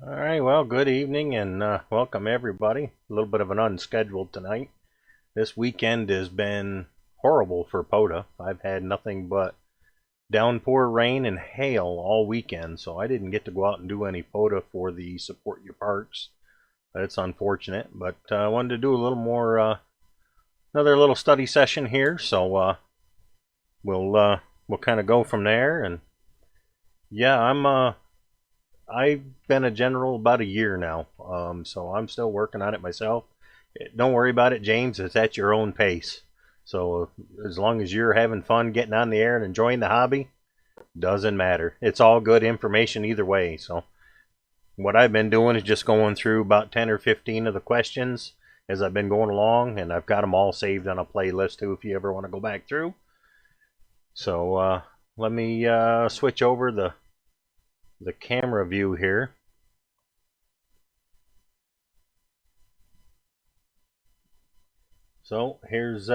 All right, well, good evening and welcome everybody. A little bit of an unscheduled tonight. This weekend has been horrible for POTA. I've had nothing but downpour rain and hail all weekend, so I didn't get to go out and do any POTA for the Support Your Parks. It's unfortunate, but I wanted to do a little more, another little study session here, so we'll kind of go from there. And yeah, I've been a general about a year now, so I'm still working on it myself. Don't worry about it, James. It's at your own pace. So as long as you're having fun getting on the air and enjoying the hobby, doesn't matter. It's all good information either way. So what I've been doing is just going through about 10 or 15 of the questions as I've been going along, and I've got them all saved on a playlist too if you ever want to go back through. So let me switch over the camera view here. So here's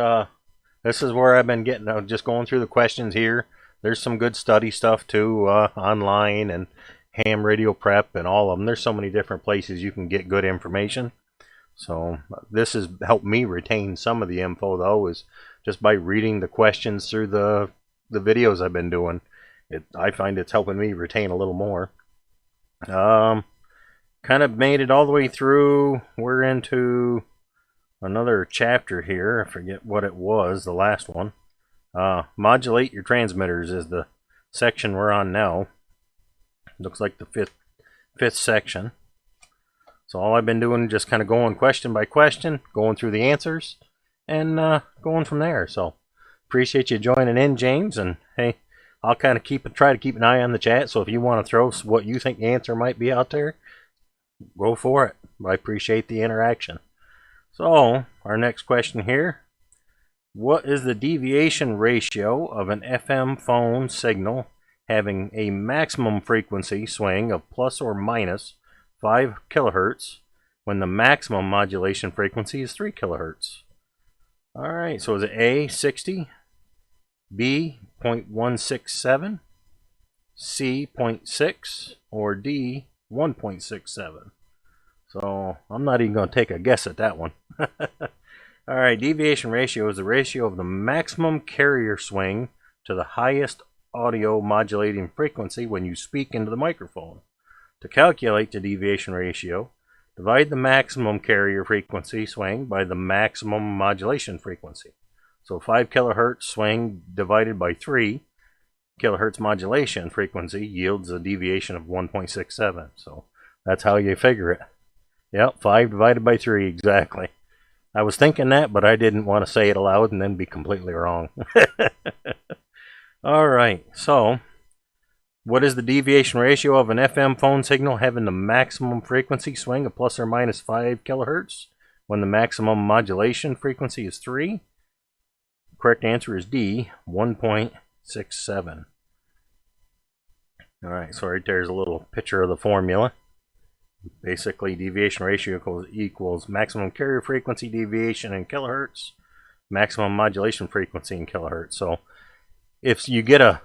this is where I've been getting just going through the questions here. There's some good study stuff too, online and ham radio prep and all of them. There's so many different places you can get good information. So this has helped me retain some of the info though, is just by reading the questions through the videos I've been doing. I find it's helping me retain a little more. Kind of made it all the way through. We're into another chapter here. I forget what it was, the last one. Modulate your transmitters is the section we're on now. Looks like the fifth section. So all I've been doing is just kind of going question by question, going through the answers, and going from there. So appreciate you joining in, James. And hey, I'll kind of try to keep an eye on the chat. So if you want to throw what you think the answer might be out there, go for it. I appreciate the interaction. So our next question here: what is the deviation ratio of an FM phone signal having a maximum frequency swing of plus or minus 5 kilohertz when the maximum modulation frequency is 3 kilohertz? All right, so is it A, 60, B, 0.167, C, 0.6, or D, 1.67? So I'm not even going to take a guess at that one. All right, deviation ratio is the ratio of the maximum carrier swing to the highest audio modulating frequency when you speak into the microphone. To calculate the deviation ratio, divide the maximum carrier frequency swing by the maximum modulation frequency. So 5 kilohertz swing divided by 3 kilohertz modulation frequency yields a deviation of 1.67. So that's how you figure it. Yep, 5 divided by 3, exactly. I was thinking that, but I didn't want to say it aloud and then be completely wrong. All right, so what is the deviation ratio of an FM phone signal having the maximum frequency swing of plus or minus 5 kilohertz when the maximum modulation frequency is 3? Correct answer is D, 1.67. All right, so right there's a little picture of the formula. Basically, deviation ratio equals maximum carrier frequency deviation in kilohertz, maximum modulation frequency in kilohertz. So if you get a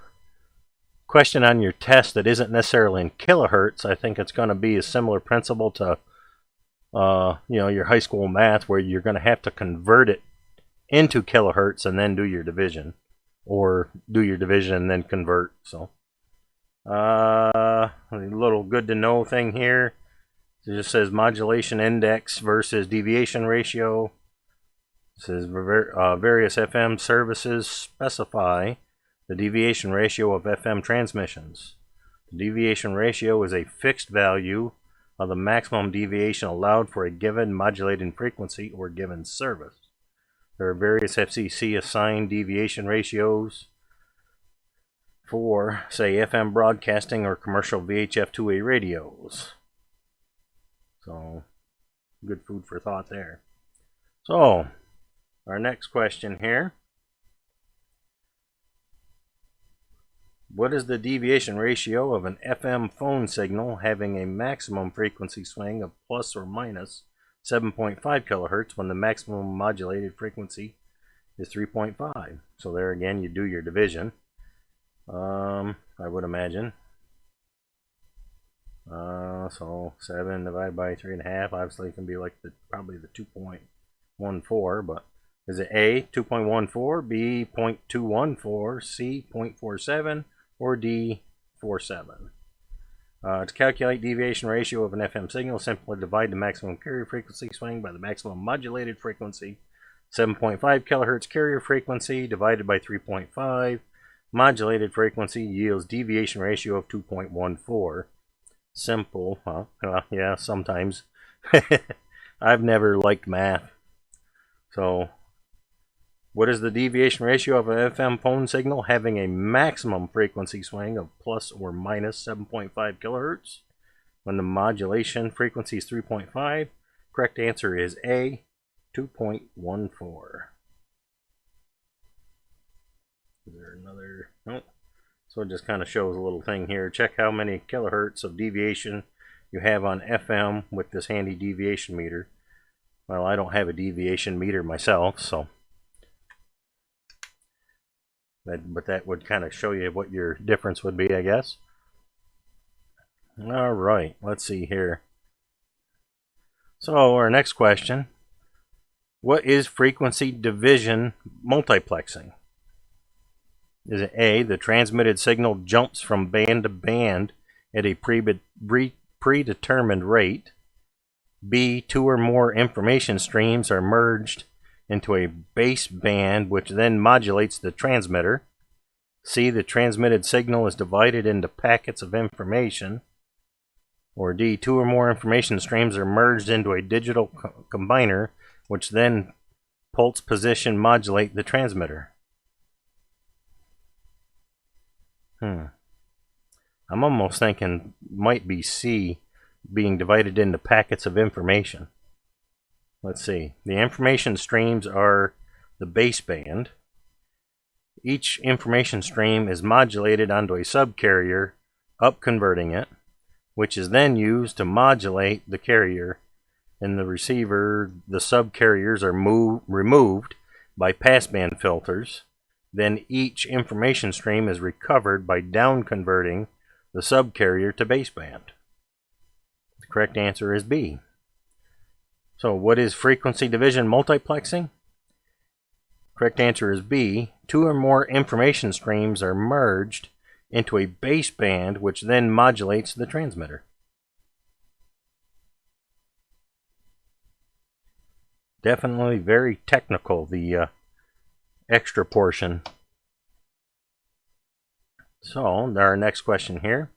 question on your test that isn't necessarily in kilohertz, I think it's going to be a similar principle to your high school math, where you're going to have to convert it into kilohertz and then do your division, or do your division and then convert. So a little good to know thing here. It just says modulation index versus deviation ratio. It says various FM services specify the deviation ratio of FM transmissions. The deviation ratio is a fixed value of the maximum deviation allowed for a given modulating frequency or given service. There are various FCC assigned deviation ratios for, say, FM broadcasting or commercial VHF 2A radios. So, good food for thought there. So, our next question here. What is the deviation ratio of an FM phone signal having a maximum frequency swing of plus or minus 7.5 kilohertz when the maximum modulated frequency is 3.5? So there again, you do your division. I would imagine. So 7 divided by 3.5, obviously it can be like probably the 2.14, but is it A, 2.14, B, 0.214, C, 0.47, or D, 47? To calculate deviation ratio of an FM signal, simply divide the maximum carrier frequency swing by the maximum modulated frequency. 7.5 kilohertz carrier frequency divided by 3.5 modulated frequency yields deviation ratio of 2.14. Simple, huh? Yeah, sometimes. I've never liked math. So, what is the deviation ratio of an FM phone signal having a maximum frequency swing of plus or minus 7.5 kilohertz when the modulation frequency is 3.5? Correct answer is A, 2.14. Is there another? Nope. So it just kind of shows a little thing here. Check how many kilohertz of deviation you have on FM with this handy deviation meter. Well, I don't have a deviation meter myself, so but that would kind of show you what your difference would be, I guess. All right, let's see here. So our next question: what is frequency division multiplexing? Is it A, the transmitted signal jumps from band to band at a predetermined rate? B, two or more information streams are merged into a base band which then modulates the transmitter. C, the transmitted signal is divided into packets of information. Or D, two or more information streams are merged into a digital combiner which then pulse position modulate the transmitter. I'm almost thinking might be C, being divided into packets of information. Let's see. The information streams are the baseband. Each information stream is modulated onto a subcarrier, upconverting it, which is then used to modulate the carrier. In the receiver, the subcarriers are removed by passband filters. Then each information stream is recovered by downconverting the subcarrier to baseband. The correct answer is B. So what is frequency division multiplexing? Correct answer is B. Two or more information streams are merged into a baseband which then modulates the transmitter. Definitely very technical, the extra portion. So, our next question here.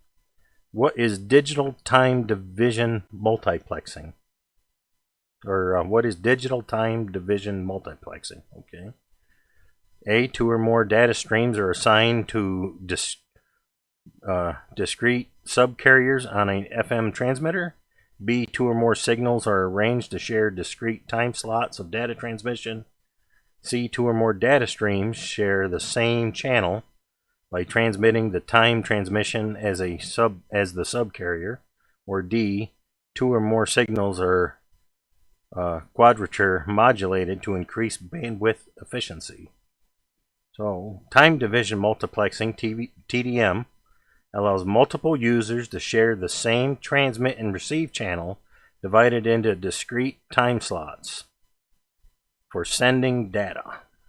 What is digital time division multiplexing? Or what is digital time division multiplexing? Okay. A, two or more data streams are assigned to discrete subcarriers on an FM transmitter. B, two or more signals are arranged to share discrete time slots of data transmission. C, two or more data streams share the same channel by transmitting the time transmission as the subcarrier. Or D, two or more signals are quadrature modulated to increase bandwidth efficiency. So, time division multiplexing, TDM, allows multiple users to share the same transmit and receive channel divided into discrete time slots for sending data.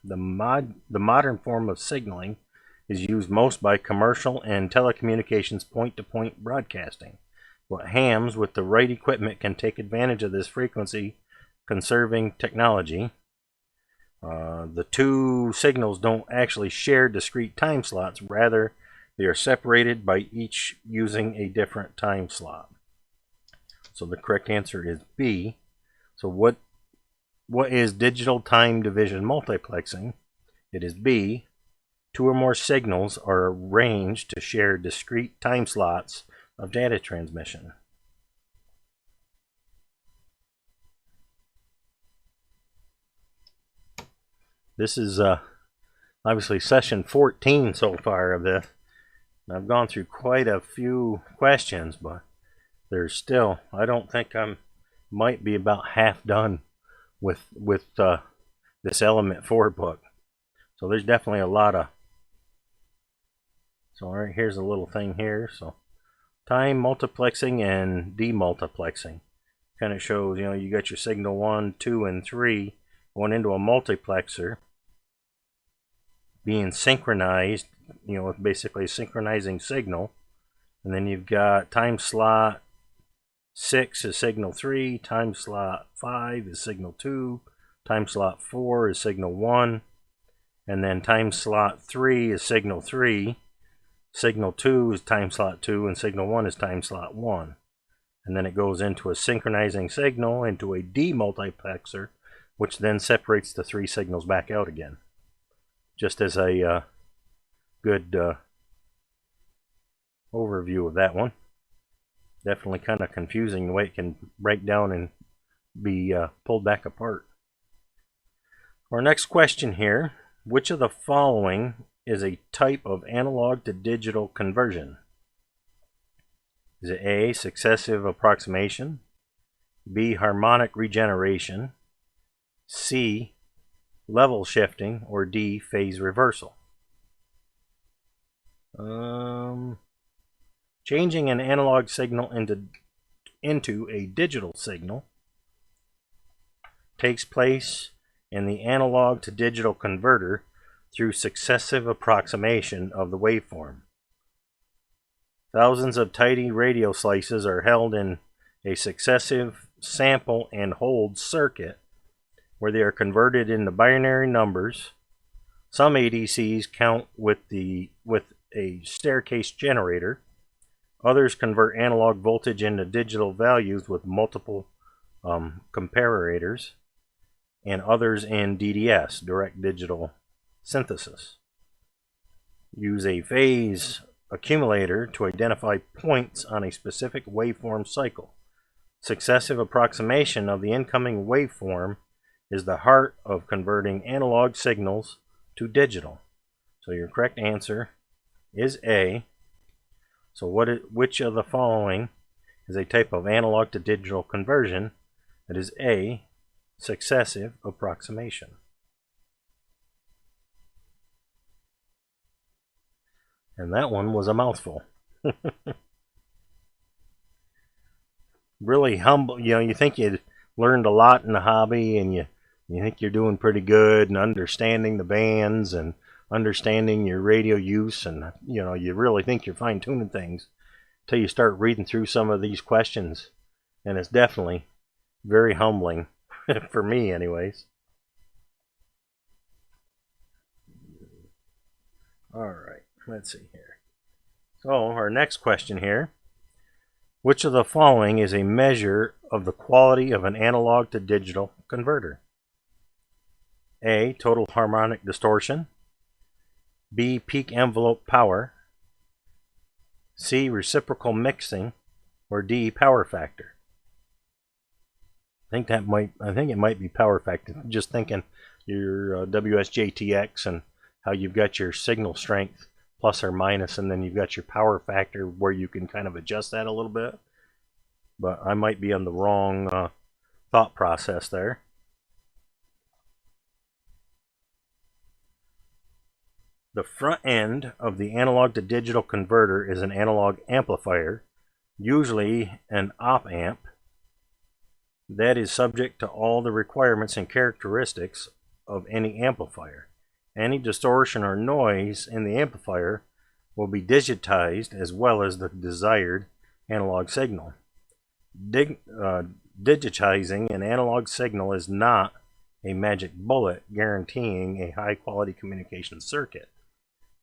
The modern form of signaling is used most by commercial and telecommunications point-to-point broadcasting, but hams with the right equipment can take advantage of this frequency-conserving technology. The two signals don't actually share discrete time slots, rather they are separated by each using a different time slot. So the correct answer is B. So what is digital time division multiplexing? It is B. Two or more signals are arranged to share discrete time slots of data transmission. This is obviously session 14 so far of this. I've gone through quite a few questions, but there's still, I don't think might be about half done with this Element 4 book. So there's definitely a lot of. So all right, here's a little thing here. So Time multiplexing and demultiplexing. Kind of shows, you got your signal 1, 2, and 3 going into a multiplexer, being synchronized, with basically a synchronizing signal. And then you've got time slot 6 is signal 3, time slot 5 is signal 2, time slot 4 is signal 1, and then time slot 3 is signal 3, signal 2 is time slot 2, and signal 1 is time slot 1. And then it goes into a synchronizing signal into a demultiplexer, which then separates the 3 signals back out again. Just as a good overview of that one. Definitely kind of confusing the way it can break down and be pulled back apart. Our next question here, which of the following is a type of analog to digital conversion? Is it A, successive approximation, B, harmonic regeneration, C, level shifting, or D, phase reversal? Changing an analog signal into a digital signal takes place in the analog to digital converter through successive approximation of the waveform. Thousands of tiny radio slices are held in a successive sample and hold circuit where they are converted into binary numbers. Some ADCs count with a staircase generator. Others convert analog voltage into digital values with multiple comparators, and others in DDS, direct digital synthesis. Use a phase accumulator to identify points on a specific waveform cycle. Successive approximation of the incoming waveform is the heart of converting analog signals to digital. So your correct answer is A. So which of the following is a type of analog to digital conversion? That is A, successive approximation. And that one was a mouthful. Really humble. You think you learned a lot in the hobby, and you think you're doing pretty good and understanding the bands and understanding your radio use, and you really think you're fine-tuning things until you start reading through some of these questions, and it's definitely very humbling for me anyways. Alright, let's see here. So our next question here, which of the following is a measure of the quality of an analog to digital converter? A, total harmonic distortion, B, peak envelope power, C, reciprocal mixing, or D, power factor? I think it might be power factor. Just thinking your WSJTX and how you've got your signal strength plus or minus, and then you've got your power factor where you can kind of adjust that a little bit. But I might be on the wrong thought process there. The front end of the analog to digital converter is an analog amplifier, usually an op-amp, that is subject to all the requirements and characteristics of any amplifier. Any distortion or noise in the amplifier will be digitized as well as the desired analog signal. Digitizing an analog signal is not a magic bullet guaranteeing a high-quality communication circuit.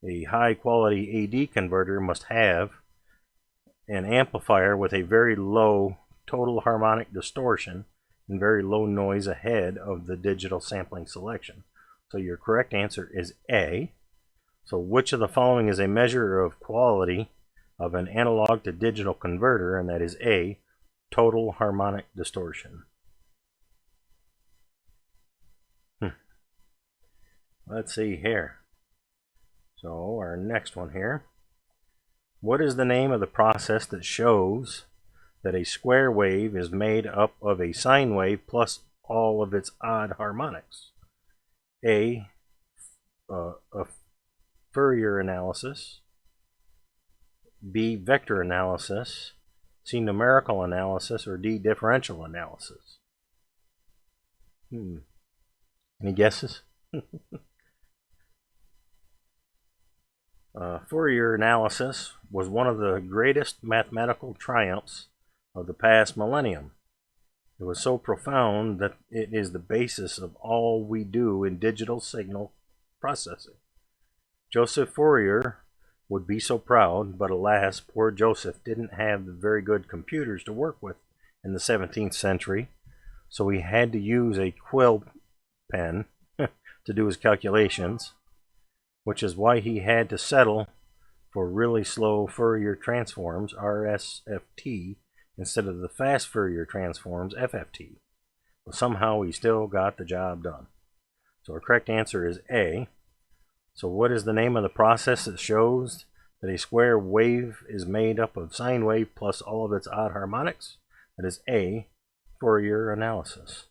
A high-quality AD converter must have an amplifier with a very low total harmonic distortion and very low noise ahead of the digital sampling selection. So your correct answer is A. So which of the following is a measure of quality of an analog to digital converter? And that is A, total harmonic distortion. Let's see here. So our next one here. What is the name of the process that shows that a square wave is made up of a sine wave plus all of its odd harmonics? A Fourier analysis, B, vector analysis, C, numerical analysis, or D, differential analysis? Any guesses? Fourier analysis was one of the greatest mathematical triumphs of the past millennium. It was so profound that it is the basis of all we do in digital signal processing. Joseph Fourier would be so proud, but alas, poor Joseph didn't have the very good computers to work with in the 17th century, so he had to use a quill pen to do his calculations, which is why he had to settle for really slow Fourier transforms, RSFT, instead of the fast Fourier transforms, FFT. But somehow he still got the job done. So our correct answer is A. So what is the name of the process that shows that a square wave is made up of sine wave plus all of its odd harmonics? That is A, Fourier analysis.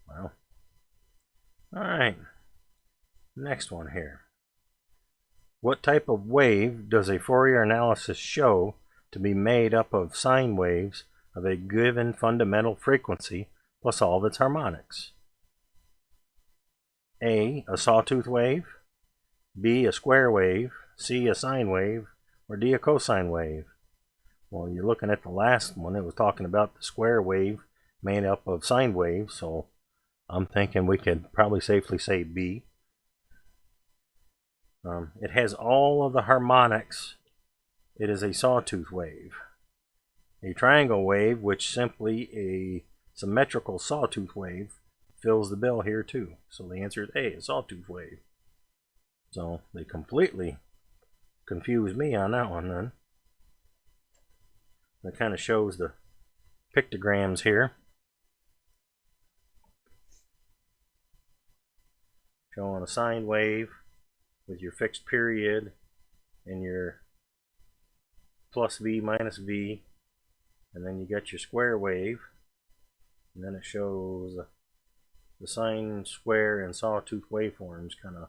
Well, all right. Next one here. What type of wave does a Fourier analysis show to be made up of sine waves of a given fundamental frequency plus all of its harmonics? A, a sawtooth wave, B, a square wave, C, a sine wave, or D, a cosine wave? Well, you're looking at the last one. It was talking about the square wave made up of sine waves, so I'm thinking we could probably safely say B. It has all of the harmonics. It is a sawtooth wave. A triangle wave, which simply a symmetrical sawtooth wave, fills the bill here too. So the answer is A, a sawtooth wave. So they completely confused me on that one then. That kind of shows the pictograms here. Showing a sine wave with your fixed period and your plus V minus V, and then you got your square wave, and then it shows the sine, square, and sawtooth waveforms kind of.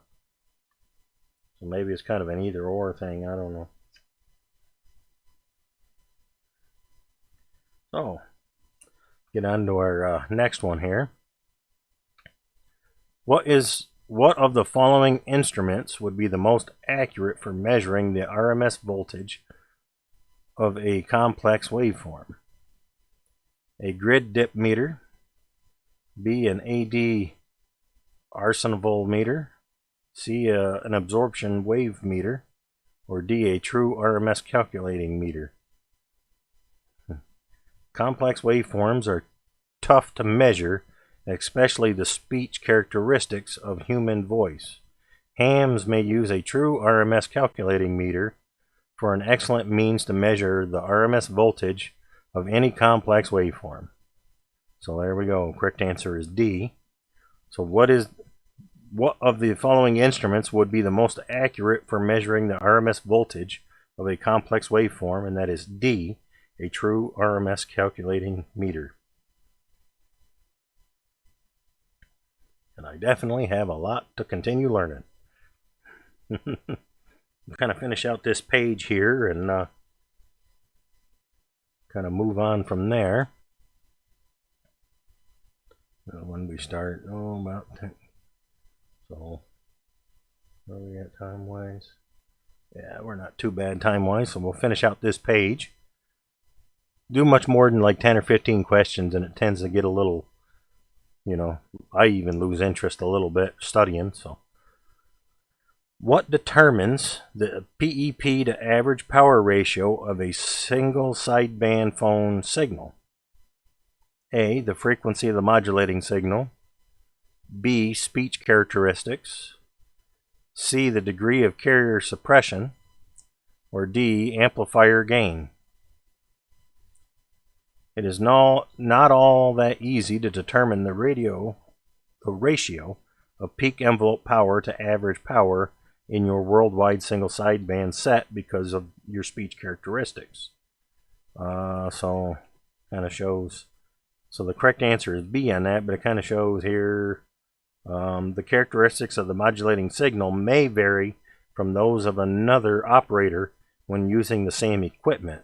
So maybe it's kind of an either or thing, I don't know. So get on to our next one here. What of the following instruments would be the most accurate for measuring the RMS voltage of a complex waveform? A grid dip meter, B, an AD arsenal meter, C, an absorption wave meter, or D, a true RMS calculating meter? Complex waveforms are tough to measure, especially the speech characteristics of human voice. Hams may use a true RMS calculating meter for an excellent means to measure the RMS voltage of any complex waveform. So there we go. Correct answer is D. So what of the following instruments would be the most accurate for measuring the RMS voltage of a complex waveform? And that is D, a true RMS calculating meter. And I definitely have a lot to continue learning. We'll kind of finish out this page here and kind of move on from there. When we start, about 10. So, where are we at time-wise? Yeah, we're not too bad time-wise, so we'll finish out this page. Do much more than like 10 or 15 questions, and it tends to get a little, I even lose interest a little bit studying. So, what determines the PEP to average power ratio of a single sideband phone signal? A, the frequency of the modulating signal, B, speech characteristics, C, the degree of carrier suppression, or D, amplifier gain. It is not all that easy to determine the ratio of peak envelope power to average power in your worldwide single sideband set because of your speech characteristics. So kind of shows. So the correct answer is B on that, but it kind of shows here the characteristics of the modulating signal may vary from those of another operator when using the same equipment.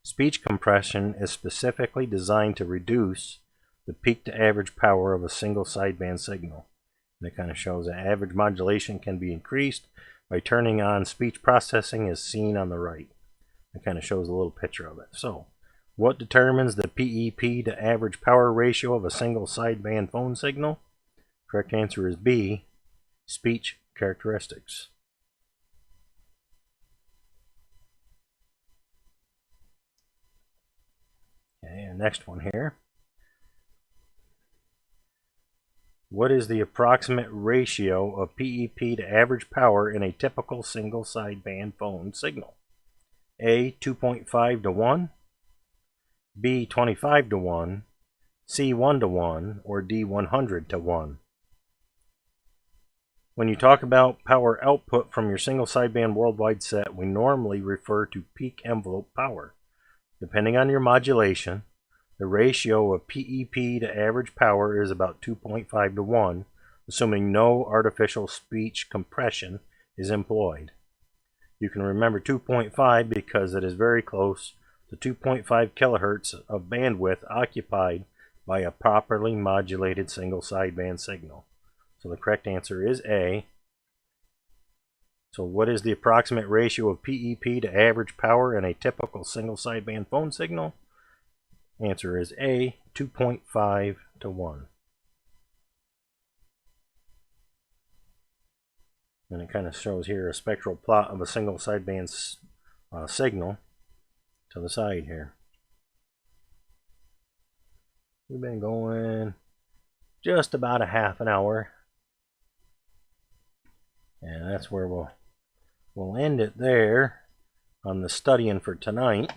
Speech compression is specifically designed to reduce the peak to average power of a single sideband signal. And it kind of shows that average modulation can be increased by turning on speech processing as seen on the right. It kind of shows a little picture of it. So, what determines the PEP to average power ratio of a single sideband phone signal? Correct answer is B, speech characteristics. Okay, and next one here. What is the approximate ratio of PEP to average power in a typical single sideband phone signal? A, 2.5 to 1, B, 25 to 1, C, 1 to 1, or D, 100 to 1. When you talk about power output from your single sideband worldwide set, we normally refer to peak envelope power. Depending on your modulation, the ratio of PEP to average power is about 2.5 to 1, assuming no artificial speech compression is employed. You can remember 2.5 because it is very close to 2.5 kilohertz of bandwidth occupied by a properly modulated single sideband signal. So the correct answer is A. So what is the approximate ratio of PEP to average power in a typical single sideband phone signal? Answer is A, 2.5 to 1. And it kind of shows here a spectral plot of a single sideband signal to the side here. We've been going just about a half an hour. And that's where we'll end it there on the studying for tonight.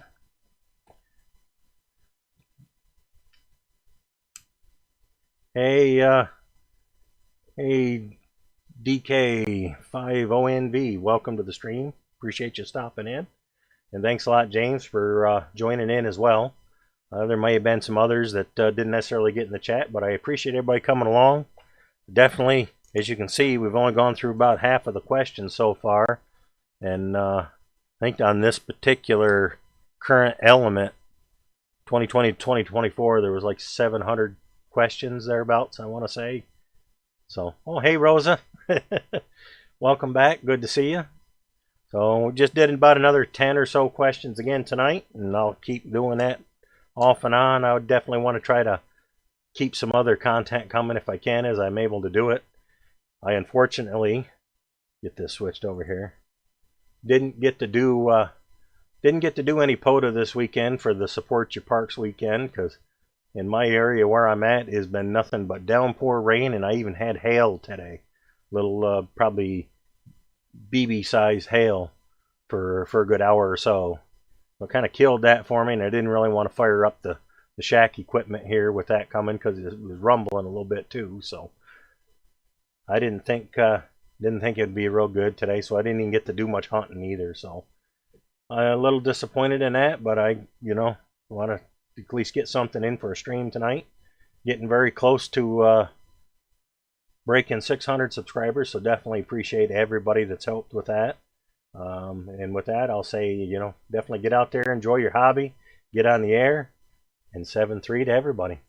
Hey DK50NV, welcome to the stream. Appreciate you stopping in. And thanks a lot, James, for joining in as well. There may have been some others that didn't necessarily get in the chat, but I appreciate everybody coming along. Definitely, as you can see, we've only gone through about half of the questions so far. And I think on this particular current element, 2020 to 2024, there was like 700 questions thereabouts, I want to say. So, oh, hey, Rosa. Welcome back. Good to see you. So, we just did about another 10 or so questions again tonight, and I'll keep doing that off and on. I would definitely want to try to keep some other content coming if I can, as I'm able to do it. I unfortunately, get this switched over here, didn't get to do any POTA this weekend for the Support Your Parks weekend, because in my area where I'm at has been nothing but downpour rain, and I even had hail today. Little probably BB size hail for a good hour or so. It kind of killed that for me, and I didn't really want to fire up the shack equipment here with that coming, because it was rumbling a little bit too. So I didn't think it would be real good today, so I didn't even get to do much hunting either. So I'm a little disappointed in that, but I want to at least get something in for a stream tonight. Getting very close to breaking 600 subscribers, so definitely appreciate everybody that's helped with that. And with that, I'll say, definitely get out there, enjoy your hobby, get on the air, and 7-3 to everybody.